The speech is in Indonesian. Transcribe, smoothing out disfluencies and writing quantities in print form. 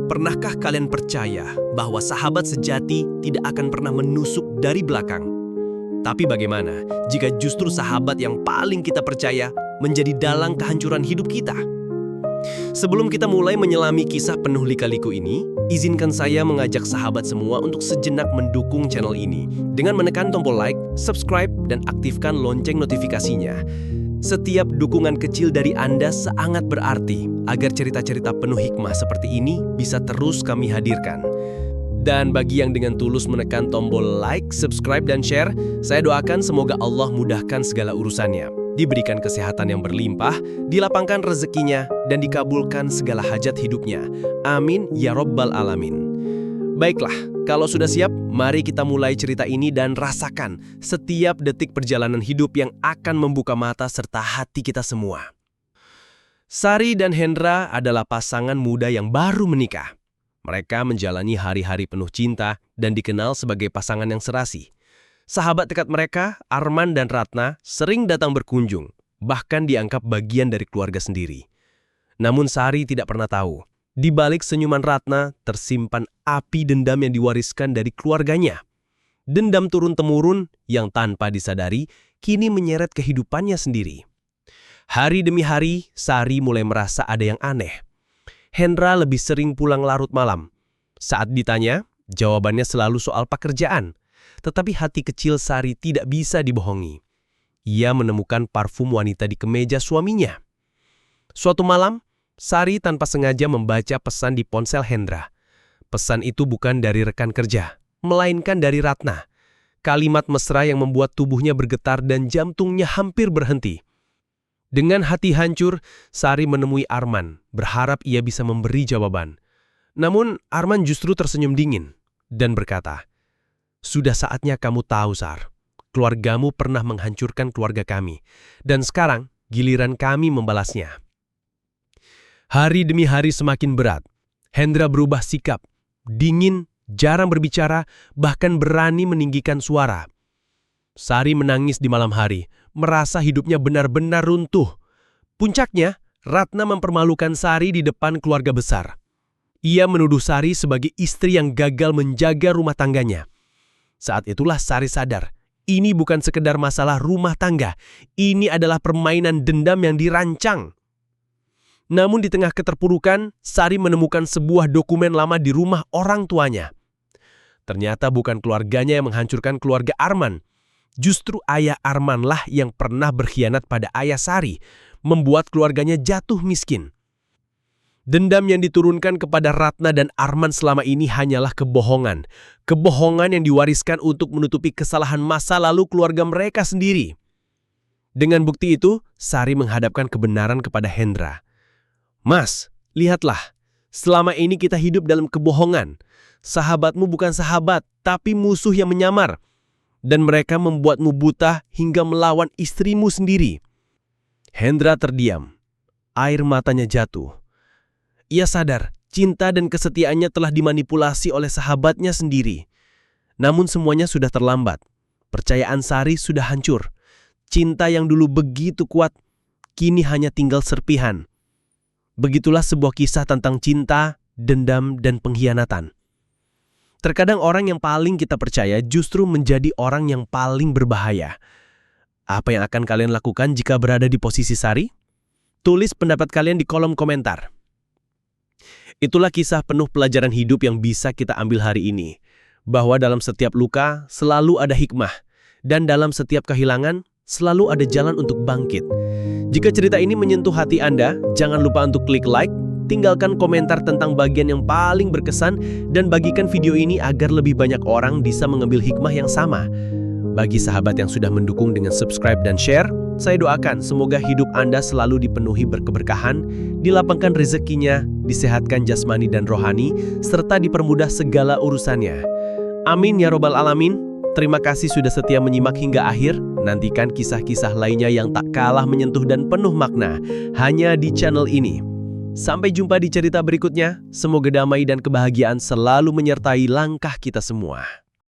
Pernahkah kalian percaya bahwa sahabat sejati tidak akan pernah menusuk dari belakang? Tapi bagaimana jika justru sahabat yang paling kita percaya menjadi dalang kehancuran hidup kita? Sebelum kita mulai menyelami kisah penuh lika-liku ini, izinkan saya mengajak sahabat semua untuk sejenak mendukung channel ini dengan menekan tombol like, subscribe, dan aktifkan lonceng notifikasinya. Setiap dukungan kecil dari Anda sangat berarti agar cerita-cerita penuh hikmah seperti ini bisa terus kami hadirkan. Dan bagi yang dengan tulus menekan tombol like, subscribe, dan share, saya doakan semoga Allah mudahkan segala urusannya, diberikan kesehatan yang berlimpah, dilapangkan rezekinya, dan dikabulkan segala hajat hidupnya. Amin ya Rabbal Alamin. Baiklah, kalau sudah siap, mari kita mulai cerita ini dan rasakan setiap detik perjalanan hidup yang akan membuka mata serta hati kita semua. Sari dan Hendra adalah pasangan muda yang baru menikah. Mereka menjalani hari-hari penuh cinta dan dikenal sebagai pasangan yang serasi. Sahabat dekat mereka, Arman dan Ratna, sering datang berkunjung, bahkan dianggap bagian dari keluarga sendiri. Namun Sari tidak pernah tahu, di balik senyuman Ratna tersimpan api dendam yang diwariskan dari keluarganya. Dendam turun-temurun yang tanpa disadari kini menyeret kehidupannya sendiri. Hari demi hari, Sari mulai merasa ada yang aneh. Hendra lebih sering pulang larut malam. Saat ditanya, jawabannya selalu soal pekerjaan. Tetapi hati kecil Sari tidak bisa dibohongi. Ia menemukan parfum wanita di kemeja suaminya. Suatu malam, Sari tanpa sengaja membaca pesan di ponsel Hendra. Pesan itu bukan dari rekan kerja, melainkan dari Ratna. Kalimat mesra yang membuat tubuhnya bergetar dan jantungnya hampir berhenti. Dengan hati hancur, Sari menemui Arman, berharap ia bisa memberi jawaban. Namun, Arman justru tersenyum dingin dan berkata, "Sudah saatnya kamu tahu, Sar. Keluargamu pernah menghancurkan keluarga kami, dan sekarang giliran kami membalasnya." Hari demi hari semakin berat. Hendra berubah sikap, dingin, jarang berbicara, bahkan berani meninggikan suara. Sari menangis di malam hari, merasa hidupnya benar-benar runtuh. Puncaknya, Ratna mempermalukan Sari di depan keluarga besar. Ia menuduh Sari sebagai istri yang gagal menjaga rumah tangganya. Saat itulah Sari sadar, ini bukan sekedar masalah rumah tangga, ini adalah permainan dendam yang dirancang. Namun di tengah keterpurukan, Sari menemukan sebuah dokumen lama di rumah orang tuanya. Ternyata bukan keluarganya yang menghancurkan keluarga Arman. Justru ayah Armanlah yang pernah berkhianat pada ayah Sari, membuat keluarganya jatuh miskin. Dendam yang diturunkan kepada Ratna dan Arman selama ini hanyalah kebohongan. Kebohongan yang diwariskan untuk menutupi kesalahan masa lalu keluarga mereka sendiri. Dengan bukti itu, Sari menghadapkan kebenaran kepada Hendra. "Mas, lihatlah, selama ini kita hidup dalam kebohongan. Sahabatmu bukan sahabat, tapi musuh yang menyamar. Dan mereka membuatmu buta hingga melawan istrimu sendiri." Hendra terdiam. Air matanya jatuh. Ia sadar, cinta dan kesetiaannya telah dimanipulasi oleh sahabatnya sendiri. Namun semuanya sudah terlambat. Percayaan Sari sudah hancur. Cinta yang dulu begitu kuat, kini hanya tinggal serpihan. Begitulah sebuah kisah tentang cinta, dendam, dan pengkhianatan. Terkadang orang yang paling kita percaya justru menjadi orang yang paling berbahaya. Apa yang akan kalian lakukan jika berada di posisi Sari? Tulis pendapat kalian di kolom komentar. Itulah kisah penuh pelajaran hidup yang bisa kita ambil hari ini. Bahwa dalam setiap luka selalu ada hikmah. Dan dalam setiap kehilangan selalu ada jalan untuk bangkit. Jika cerita ini menyentuh hati Anda, jangan lupa untuk klik like, tinggalkan komentar tentang bagian yang paling berkesan, dan bagikan video ini agar lebih banyak orang bisa mengambil hikmah yang sama. Bagi sahabat yang sudah mendukung dengan subscribe dan share, saya doakan semoga hidup Anda selalu dipenuhi berkeberkahan, dilapangkan rezekinya, disehatkan jasmani dan rohani, serta dipermudah segala urusannya. Amin ya Rabbal Alamin. Terima kasih sudah setia menyimak hingga akhir. Nantikan kisah-kisah lainnya yang tak kalah menyentuh dan penuh makna hanya di channel ini. Sampai jumpa di cerita berikutnya. Semoga damai dan kebahagiaan selalu menyertai langkah kita semua.